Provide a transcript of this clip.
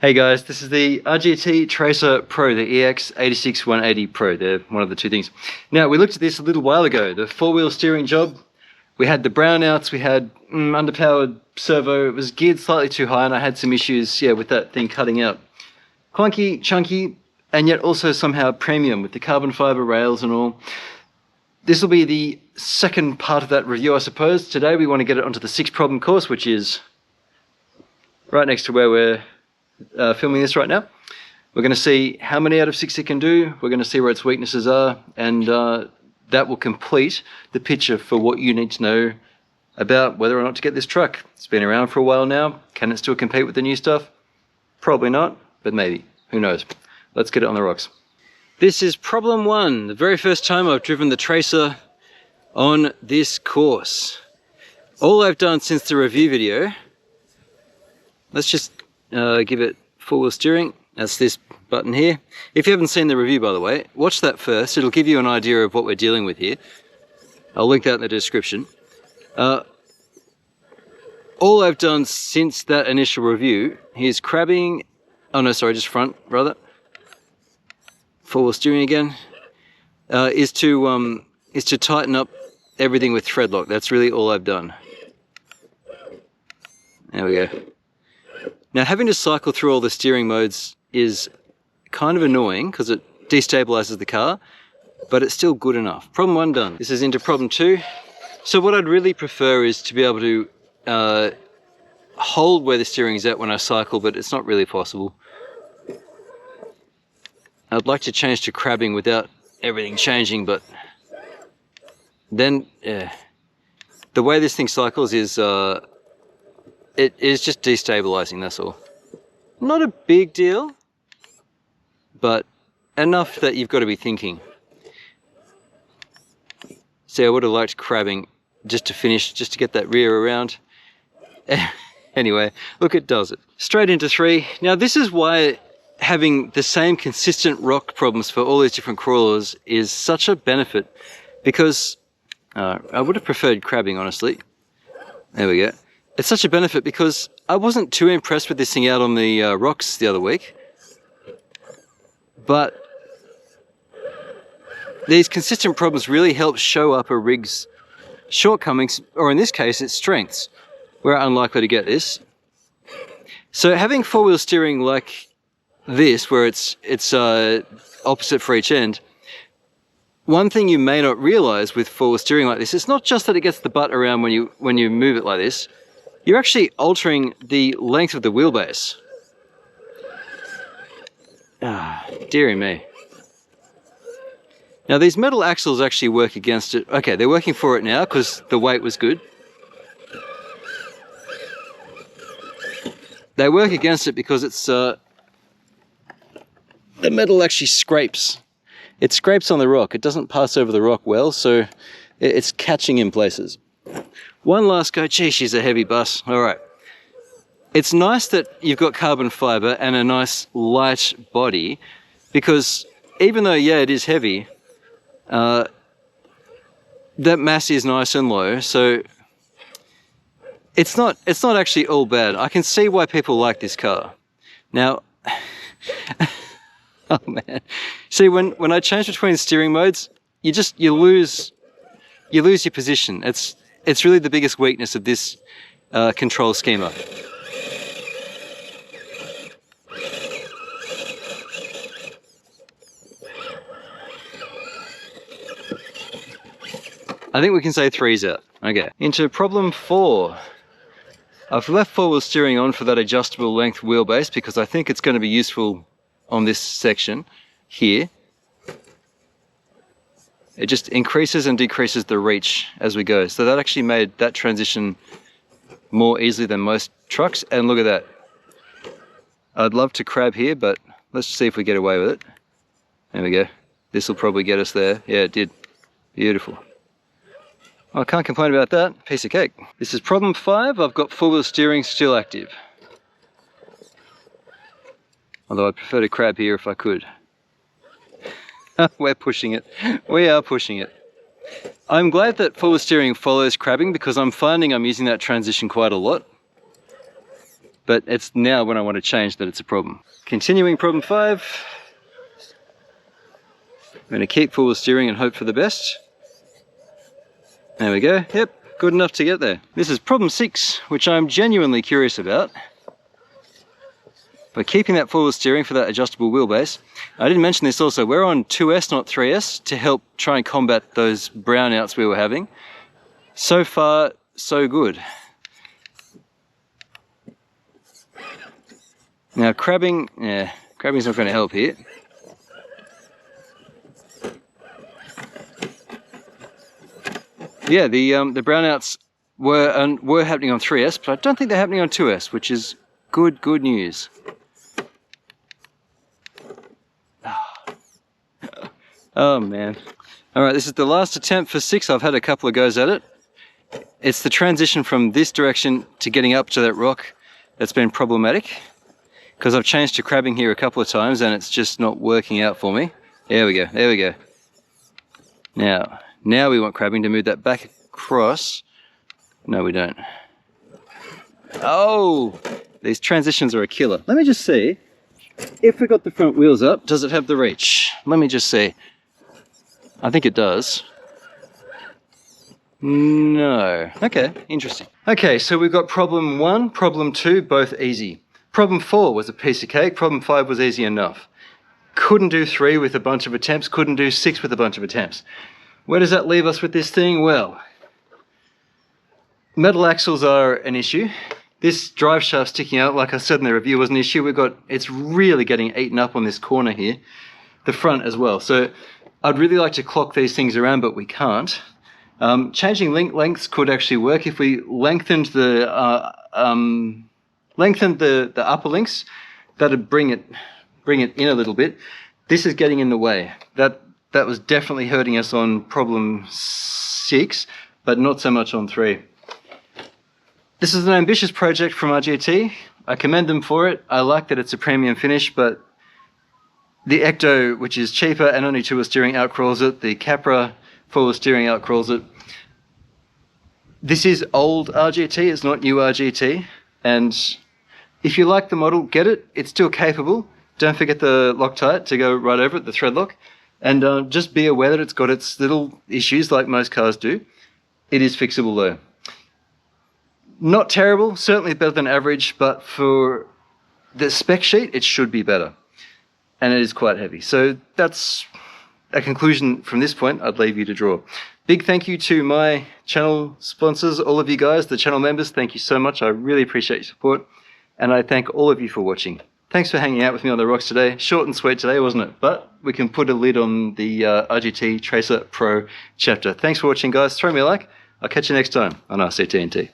Hey guys, this is the RGT Tracer Pro, the EX86180 Pro. They're one of the two things. Now, we looked at this a little while ago, the four-wheel steering job. We had the brownouts, we had underpowered servo. It was geared slightly too high and I had some issues, with that thing cutting out. Clunky, chunky, and yet also somehow premium with the carbon fiber rails and all. This will be the second part of that review, I suppose. Today we want to get it onto the 6 problem course, which is right next to where we're filming this right now. We're going to see how many out of 6 it can do. We're going to see where its weaknesses are, and that will complete the picture for what you need to know about whether or not to get this truck. It's been around for a while now. Can it still compete with the new stuff? Probably not, but maybe. Who knows? Let's get it on the rocks. This is problem 1, the very first time I've driven the Tracer on this course. All I've done since the review video, let's just give it four-wheel steering. That's this button here. If you haven't seen the review, by the way, watch that first. It'll give you an idea of what we're dealing with here. I'll link that in the description. All I've done since that initial review, here's crabbing. Oh no, sorry, just front rather. Four-wheel steering again. Is to tighten up everything with thread lock. That's really all I've done. There we go. Now, having to cycle through all the steering modes is kind of annoying because it destabilizes the car, but it's still good enough. Problem 1 done. This is into problem 2. So what I'd really prefer is to be able to hold where the steering is at when I cycle, but it's not really possible. I'd like to change to crabbing without everything changing, but then the way this thing cycles is it is just destabilizing, that's all. Not a big deal, but enough that you've got to be thinking. See, I would have liked crabbing just to finish, just to get that rear around. Anyway, look, it does it. Straight into 3. Now, this is why having the same consistent rock problems for all these different crawlers is such a benefit, because I would have preferred crabbing, honestly. There we go. It's such a benefit because I wasn't too impressed with this thing out on the rocks the other week. But these consistent problems really help show up a rig's shortcomings, or in this case, its strengths. We're unlikely to get this. So having four-wheel steering like this, where it's opposite for each end, one thing you may not realize with four-wheel steering like this, it's not just that it gets the butt around when you move it like this. You're actually altering the length of the wheelbase. Dearie me. Now these metal axles actually work against it. Okay, they're working for it now because the weight was good. They work against it because it's the metal actually scrapes. It scrapes on the rock. It doesn't pass over the rock well, so it's catching in places. One last go. Gee, she's a heavy bus. All right. It's nice that you've got carbon fiber and a nice light body, because even though, it is heavy, that mass is nice and low, so it's not actually all bad. I can see why people like this car. Now, oh man. See, when I change between steering modes, you lose your position. It's really the biggest weakness of this control schema. I think we can say 3's out. Okay, into problem 4. I've left four-wheel steering on for that adjustable length wheelbase because I think it's going to be useful on this section here. It just increases and decreases the reach as we go. So that actually made that transition more easily than most trucks. And look at that. I'd love to crab here, but let's see if we get away with it. There we go. This will probably get us there. Yeah, it did. Beautiful. I can't complain about that. Piece of cake. This is problem 5. I've got four-wheel steering still active. Although I'd prefer to crab here if I could. We're pushing it. We are pushing it. I'm glad that four-wheel steering follows crabbing because I'm finding I'm using that transition quite a lot. but it's now when I want to change that it's a problem. Continuing problem 5. I'm going to keep forward steering and hope for the best. There we go. Yep, good enough to get there. This is problem 6, which I'm genuinely curious about. By keeping that forward steering for that adjustable wheelbase. I didn't mention this also, we're on 2S not 3S to help try and combat those brownouts we were having. So far, so good. Now crabbing's not going to help here. Yeah, the brownouts were happening on 3S, but I don't think they're happening on 2S, which is good news. Oh man. Alright, this is the last attempt for 6. I've had a couple of goes at it. It's the transition from this direction to getting up to that rock that's been problematic. Because I've changed to crabbing here a couple of times and it's just not working out for me. There we go. Now we want crabbing to move that back across. No, we don't. Oh! These transitions are a killer. Let me just see. If we got the front wheels up, does it have the reach? Let me just see. I think it does. No. Okay, interesting. Okay, so we've got problem 1, problem 2, both easy. Problem 4 was a piece of cake. Problem 5 was easy enough. Couldn't do 3 with a bunch of attempts. Couldn't do 6 with a bunch of attempts. Where does that leave us with this thing? Well, metal axles are an issue. This drive shaft sticking out, like I said in the review, was an issue. It's really getting eaten up on this corner here. The front as well. So I'd really like to clock these things around, but we can't. Changing link lengths could actually work if we lengthened the upper links. That'd bring it in a little bit. This is getting in the way. That was definitely hurting us on problem 6, but not so much on 3. This is an ambitious project from RGT. I commend them for it. I like that it's a premium finish, but the Ecto, which is cheaper and only 2-wheel steering, outcrawls it. The Capra 4-wheel steering outcrawls it. This is old RGT, it's not new RGT. And if you like the model, get it. It's still capable. Don't forget the Loctite to go right over it, the thread lock. And just be aware that it's got its little issues like most cars do. It is fixable though. Not terrible, certainly better than average, but for the spec sheet, it should be better. And it is quite heavy. So that's a conclusion from this point I'd leave you to draw. Big thank you to my channel sponsors, all of you guys, the channel members. Thank you so much. I really appreciate your support. And I thank all of you for watching. Thanks for hanging out with me on the rocks today. Short and sweet today, wasn't it? But we can put a lid on the RGT Tracer Pro chapter. Thanks for watching, guys. Throw me a like. I'll catch you next time on RC-TNT.